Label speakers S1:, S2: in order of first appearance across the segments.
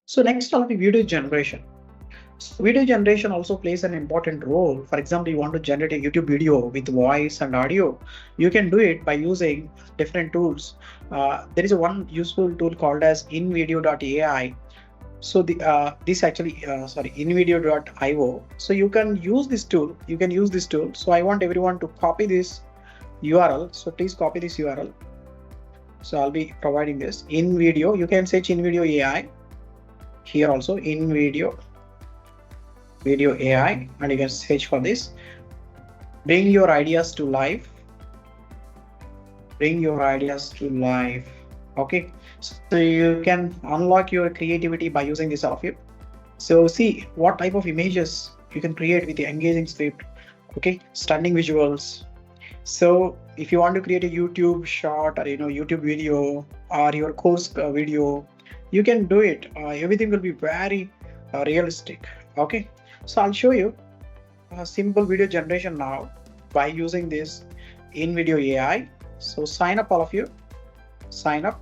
S1: So next will be video generation. So video generation also plays an important role. For example, you want to generate a YouTube video with voice and audio. You can do it by using different tools. There is a one useful tool called as InVideo AI. So this actually InVideo.io. So you can use this tool. So I want everyone to copy this URL. So please copy this URL. So I'll be providing this InVideo. You can search InVideo AI here also, InVideo AI, and you can search for this. Bring your ideas to life. Okay, so you can unlock your creativity by using this software. So see what type of images you can create with the engaging script. Okay, stunning visuals. So if you want to create a YouTube short or YouTube video or your course video, you can do it. Everything will be very realistic. Okay, so I'll show you a simple video generation now by using this InVideo AI. So sign up, all of you. Sign up.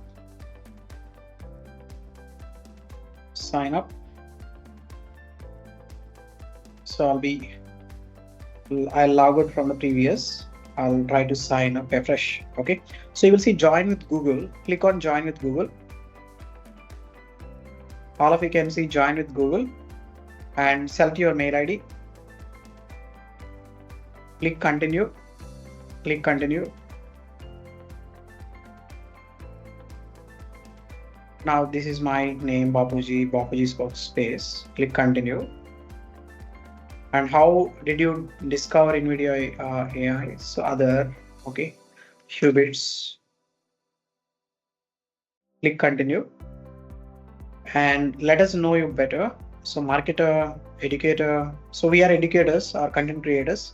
S1: So I'll log out from the previous. I'll try to sign up afresh. Okay, so you will see join with Google. Click on join with Google. All of you can see join with Google and select your mail ID. Click continue. Now this is my name, Bapuji's workspace. Click continue. And how did you discover InVideo AI? So okay, Huebits. Click continue. And let us know you better. So marketer, educator. So we are educators or content creators.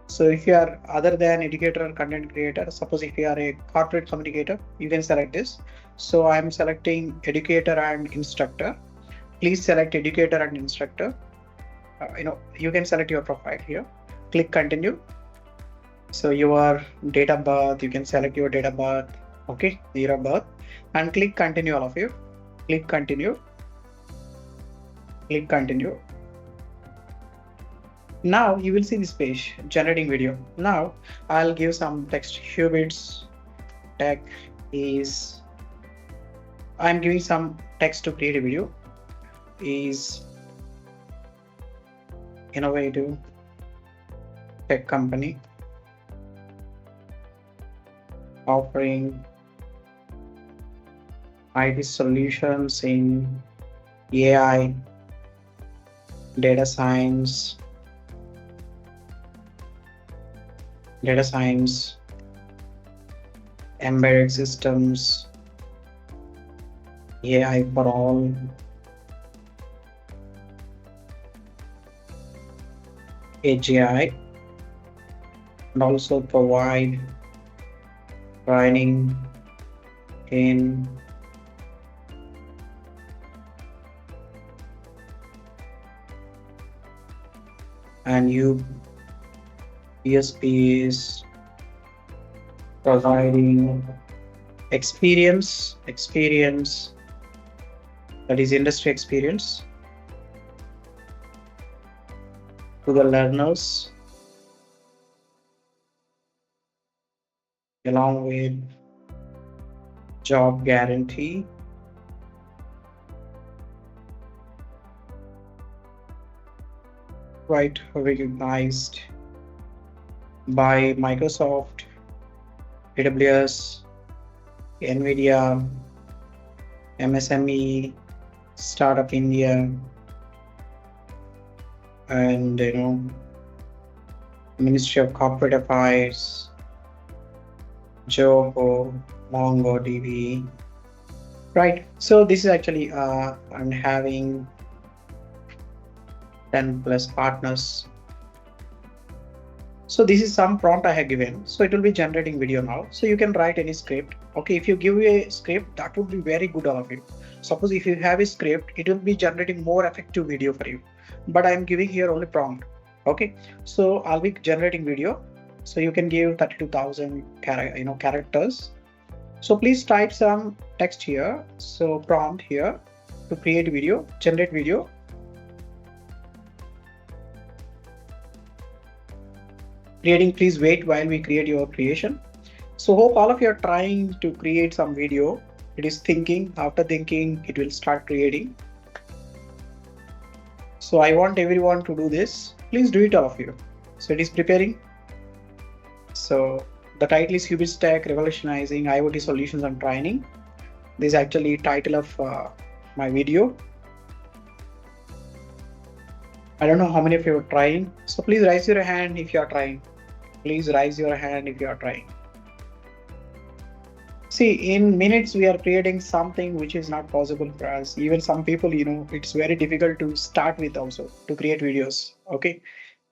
S1: So if you are other than educator or content creator, suppose if you are a corporate communicator, you can select this. So I'm selecting educator and instructor. Please select educator and instructor. You can select your profile here. Click continue. So your date of birth, you can select your date of birth. Okay, year of birth, and click continue, all of you. Click continue. Now you will see this page, generating video. Now I'll give some text. Huebits tech is, I'm giving some text to create a video. Is innovative tech company offering IT solutions in AI, data science, embedded systems, AI for all, AGI, and also provide training in and USP is providing experience, that is industry experience, to the learners, along with job guarantee, right, recognized by Microsoft, AWS, NVIDIA, MSME, Startup India, and Ministry of Corporate Affairs, Joho, MongoDB. Right. So this is actually I'm having 10 plus partners. So this is some prompt I have given. So it will be generating video now. So you can write any script. Okay, if you give a script, that would be very good, all of you. Suppose if you have a script, it will be generating more effective video for you. But I am giving here only prompt. Okay, so I'll be generating video. So you can give 32,000 characters. So please type some text here. So prompt here, to create video, generate video. Creating, please wait while we create your creation. So hope all of you are trying to create some video. It is thinking, after thinking, it will start creating. So I want everyone to do this. Please do it, all of you. So it is preparing. So the title is Huebits Tech Revolutionizing IoT Solutions and Training. This is actually title of my video. I don't know how many of you are trying. So please raise your hand if you are trying. Please raise your hand if you are trying. See, in minutes, we are creating something which is not possible for us. Even some people, it's very difficult to start with also to create videos. Okay.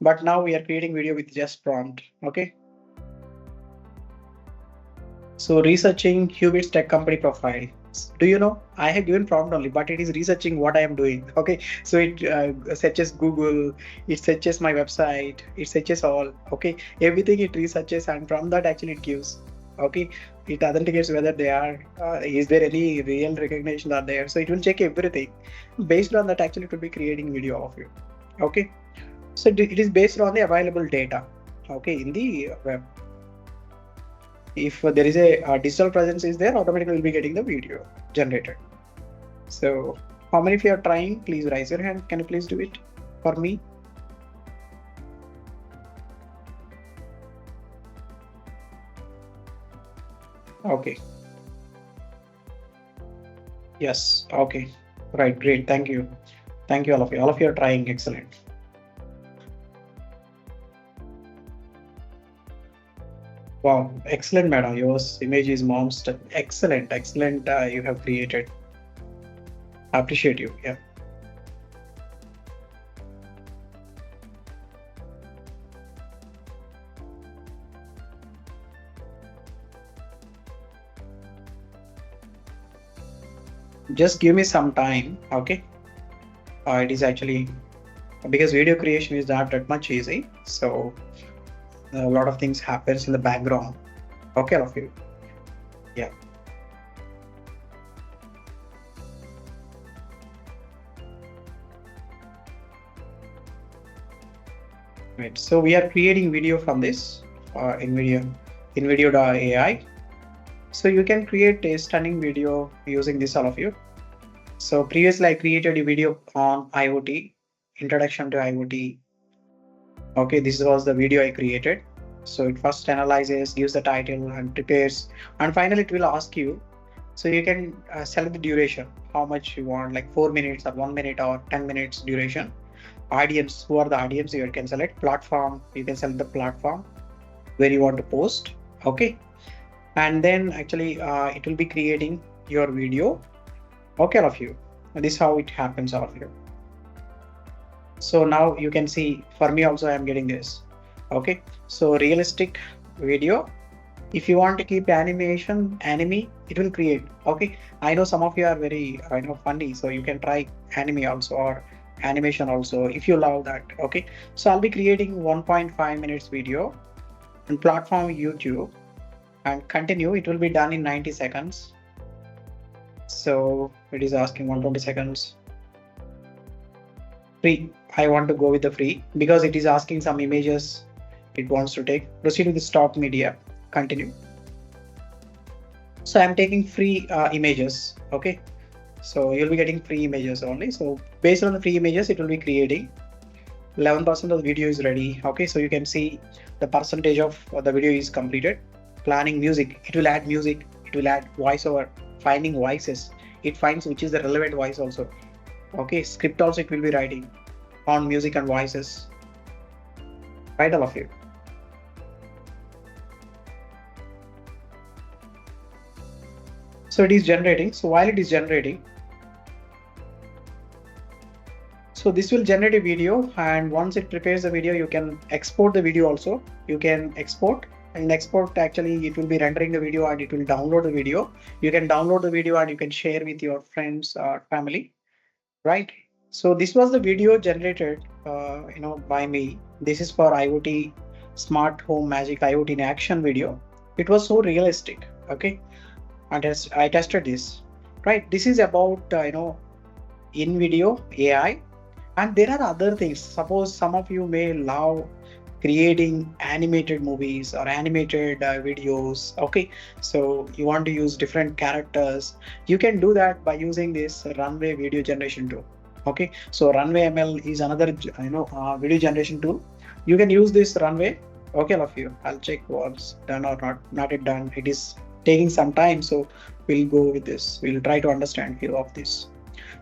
S1: But now we are creating video with just prompt. Okay. So researching Huebits Tech Company profile. Do you know, I have given prompt only, but it is researching what I am doing. Okay. So it searches Google, it searches my website, it searches all. Okay. Everything it researches, and from that actually it gives. Okay. It authenticates whether they are, is there any real recognition are there. So it will check everything. Based on that, actually it will be creating video of you. Okay. So it is based on the available data. Okay. In the web. If there is a digital presence is there, automatically will be getting the video generated. So how many of you are trying? Please raise your hand. Can you please do it for me? Okay. Yes. Okay. Right. Great. Thank you. Thank you, all of you. All of you are trying. Excellent. Wow. Excellent, madam. Your image is monster. Excellent. Excellent. You have created. Appreciate you. Yeah. Just give me some time. Okay. It is actually because video creation is not that much easy. So a lot of things happens in the background. Okay, all of you. Yeah. Right. So we are creating video from this InVideo AI. So you can create a stunning video using this, all of you. So previously I created a video on IoT, introduction to IoT. Okay, this was the video I created. So it first analyzes, gives the title and prepares, and finally it will ask you. So you can select the duration, how much you want, like 4 minutes or 1 minute or 10 minutes duration. Audience, who are the audience? You can select platform. You can select the platform where you want to post. Okay. And then actually it will be creating your video. Okay, all of you. And this is how it happens, all of you. So now you can see, for me also I am getting this. Okay. So realistic video. If you want to keep animation, anime, it will create. Okay. I know some of you are very, funny. So you can try anime also or animation also if you love that. Okay. So I'll be creating 1.5 minutes video on platform YouTube. And continue, it will be done in 90 seconds. So it is asking 120 seconds. Free. I want to go with the free because it is asking some images it wants to take. Proceed with the stock media. Continue. So I'm taking free images. Okay. So you'll be getting free images only. So based on the free images, it will be creating. 11% of the video is ready. Okay. So you can see the percentage of the video is completed. Planning music, it will add music, it will add voiceover, finding voices, it finds which is the relevant voice also. Okay, script also it will be writing on music and voices. Right, all of you. So it is generating. So while it is generating, so this will generate a video, and once it prepares the video, you can export the video also. You can export. And export, actually it will be rendering the video and it will download the video. You can download the video and you can share with your friends or family, right? So this was the video generated by me. This is for IoT smart home magic IoT in action video. It was so realistic. Okay, and I tested this, right? This is about InVideo AI. And there are other things. Suppose some of you may love creating animated movies or animated videos. Okay, so you want to use different characters. You can do that by using this Runway video generation tool. Okay, so Runway ML is another video generation tool. You can use this Runway. Okay, all of you. I'll check what's done or not it done. It is taking some time, so we'll go with this. We'll try to understand few of this.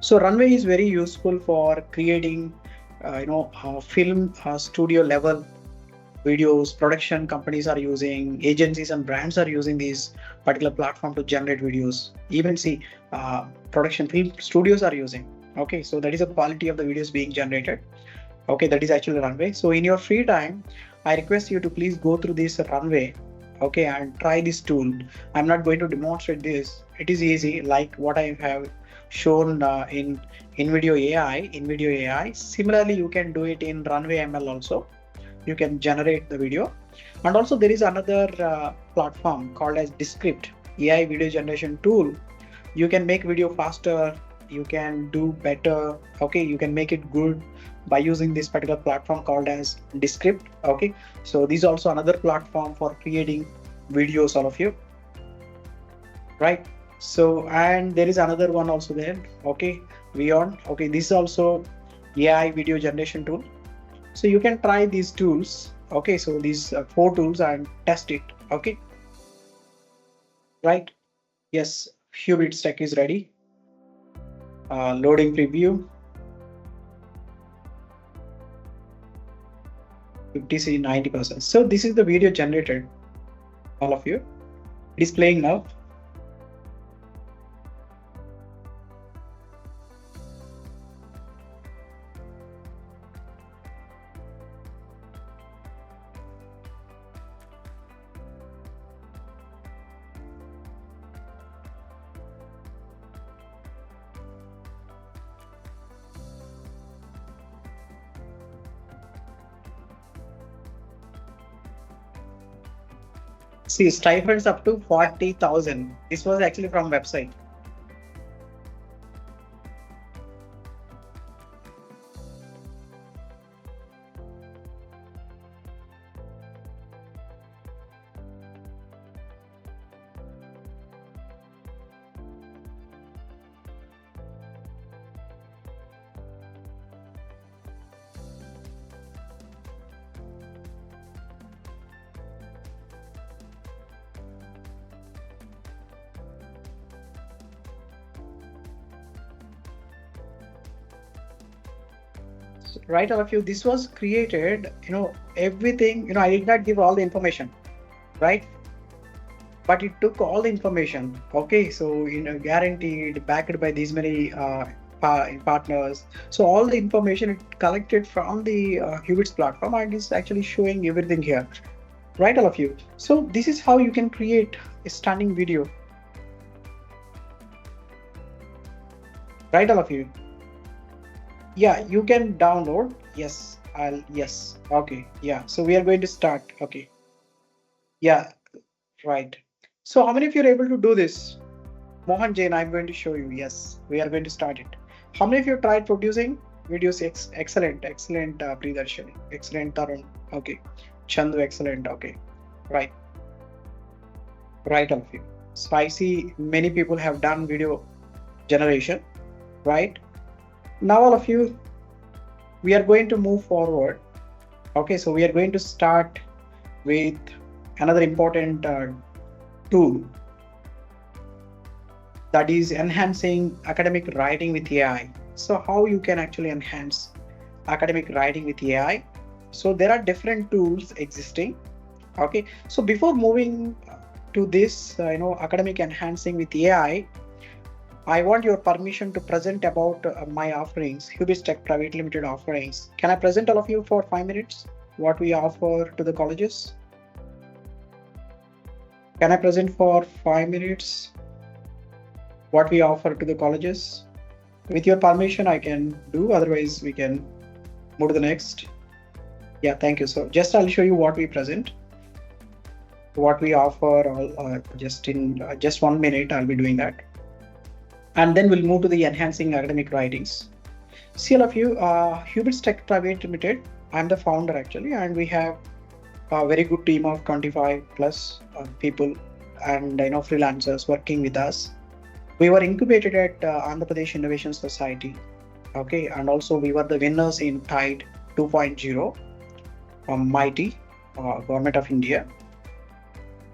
S1: So Runway is very useful for creating, film studio level videos. Production companies are using, agencies and brands are using this particular platform to generate videos. Even see, production film studios are using. Okay, so that is the quality of the videos being generated. Okay, that is actually Runway. So in your free time, I request you to please go through this Runway. Okay, and try this tool. I'm not going to demonstrate this. It is easy, like what I have shown in InVideo AI. InVideo AI. Similarly, you can do it in Runway ML also. You can generate the video. And also there is another platform called as Descript AI video generation tool. You can make video faster. You can do better. Okay, you can make it good by using this particular platform called as Descript. Okay, so this is also another platform for creating videos, all of you, right? So, and there is another one also there. Okay, beyond. Okay, this is also AI video generation tool. So you can try these tools. Okay, so these 4 tools and test it. Okay, right? Yes, Huebits tech is ready. Loading preview. 50 90%. So this is the video generated, all of you. It is playing now. See, stipends up to 40,000. This was actually from website. Right, all of you, this was created, everything, I did not give all the information, right? But it took all the information. Okay, so guaranteed, backed by these many partners. So all the information it collected from the Huebits platform and is actually showing everything here, right, all of you? So this is how you can create a stunning video, right, all of you? Yeah, you can download. Yes, yes. Okay, yeah. So we are going to start. Okay. Yeah, right. So how many of you are able to do this? Mohan Jain, I'm going to show you. Yes, we are going to start it. How many of you tried producing videos? Excellent, Pridarshani. Excellent, Tarun. Okay. Chandu, excellent. Okay. Right. Right, all of you. So I see many people have done video generation, right? Now all of you, we are going to move forward. Okay, so we are going to start with another important tool, that is enhancing academic writing with AI. So how you can actually enhance academic writing with AI? So there are different tools existing. Okay, so before moving to this, academic enhancing with AI, I want your permission to present about my offerings, Huebits Tech Private Limited offerings. Can I present all of you for 5 minutes what we offer to the colleges? Can I present for 5 minutes what we offer to the colleges? With your permission, I can do, otherwise we can move to the next. Yeah, thank you. So just I'll show you what we present, what we offer, just in just 1 minute, I'll be doing that. And then we'll move to the enhancing academic writings. See all of you, Huebits Tech Private Limited. I'm the founder actually, and we have a very good team of 25 plus people and freelancers working with us. We were incubated at Andhra Pradesh Innovation Society, okay, and also we were the winners in Tide 2.0 from Mighty, Government of India,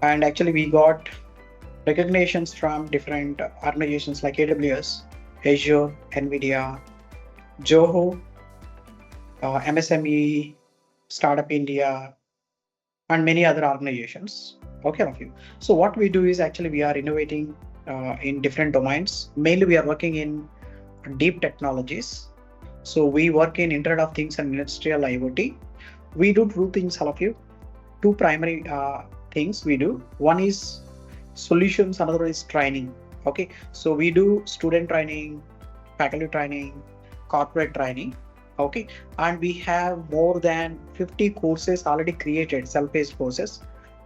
S1: and actually we got recognitions from different organizations like AWS, Azure, NVIDIA, Joho, MSME, Startup India, and many other organizations. Okay, all of you. So what we do is actually we are innovating in different domains. Mainly we are working in deep technologies. So we work in Internet of Things and Industrial IoT. We do two things, all of you. Two primary things we do. One is solutions, another is training. Okay, so we do student training, faculty training, corporate training. Okay, and we have more than 50 courses already created, self-paced courses.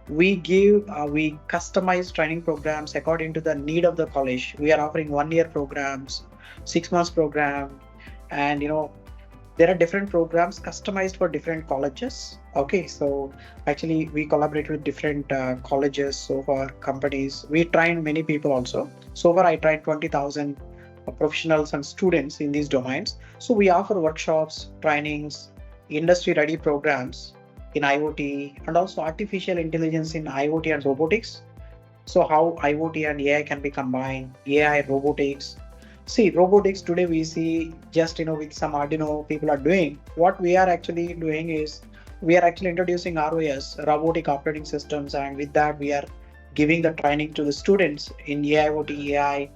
S1: We customize training programs according to the need of the college. We are offering 1 year programs, 6 months program, and there are different programs customized for different colleges. Okay, so actually we collaborate with different colleges, so far companies. We train many people also. So far I trained 20,000 professionals and students in these domains. So we offer workshops, trainings, industry ready programs in IoT, and also artificial intelligence in IoT and robotics. So how IoT and AI can be combined, AI, robotics. See, robotics today we see just with some Arduino people are doing. What we are actually doing is we are actually introducing ROS, robotic operating systems, and with that we are giving the training to the students in AIoT, AI,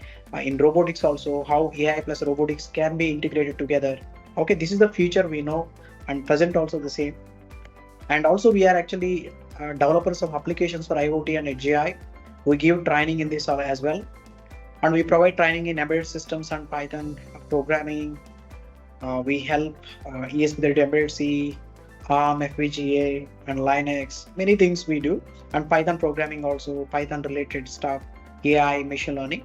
S1: in robotics also, how AI plus robotics can be integrated together. Okay, this is the future we know, and present also the same. And also we are actually developers of applications for IoT and Edge AI. We give training in this as well, and we provide training in embedded systems and Python programming. We help ESP32 embedded C, ARM, FPGA, and Linux. Many things we do, and Python programming also, Python related stuff, AI, machine learning.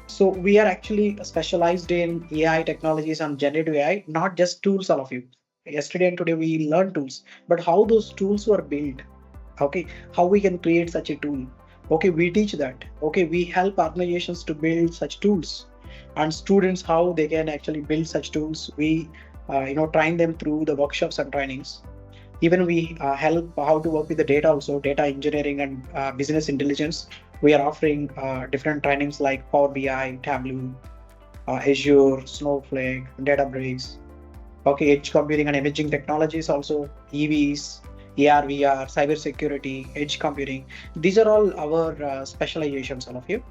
S1: So we are actually specialized in AI technologies and generative AI, not just tools, all of you. Yesterday and today we learn tools, but how those tools were built. Okay, how we can create such a tool. Okay, we teach that. Okay, we help organizations to build such tools, and students how they can actually build such tools. We train them through the workshops and trainings. Even we help how to work with the data also, data engineering and business intelligence. We are offering different trainings like Power BI, Tableau, Azure, Snowflake, Databricks. Okay, edge computing and imaging technologies also, EVs, AR, VR, cybersecurity, edge computing. These are all our specializations, all of you.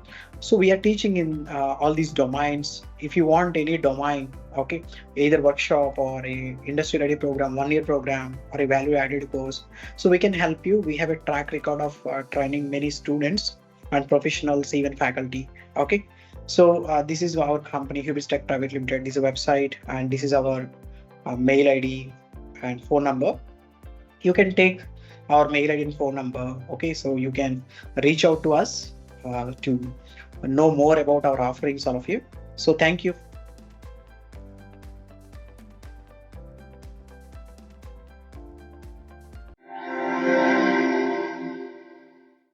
S1: So we are teaching in all these domains. If you want any domain, okay, either workshop or a industry ready program, 1 year program, or a value added course, so we can help you. We have a track record of training many students and professionals, even faculty. Okay, so this is our company, Huebits Tech Private Limited. This is a website, and this is our mail ID and phone number. You can take our mail ID and phone number. Okay, so you can reach out to us to know more about our offerings, all of you. So thank you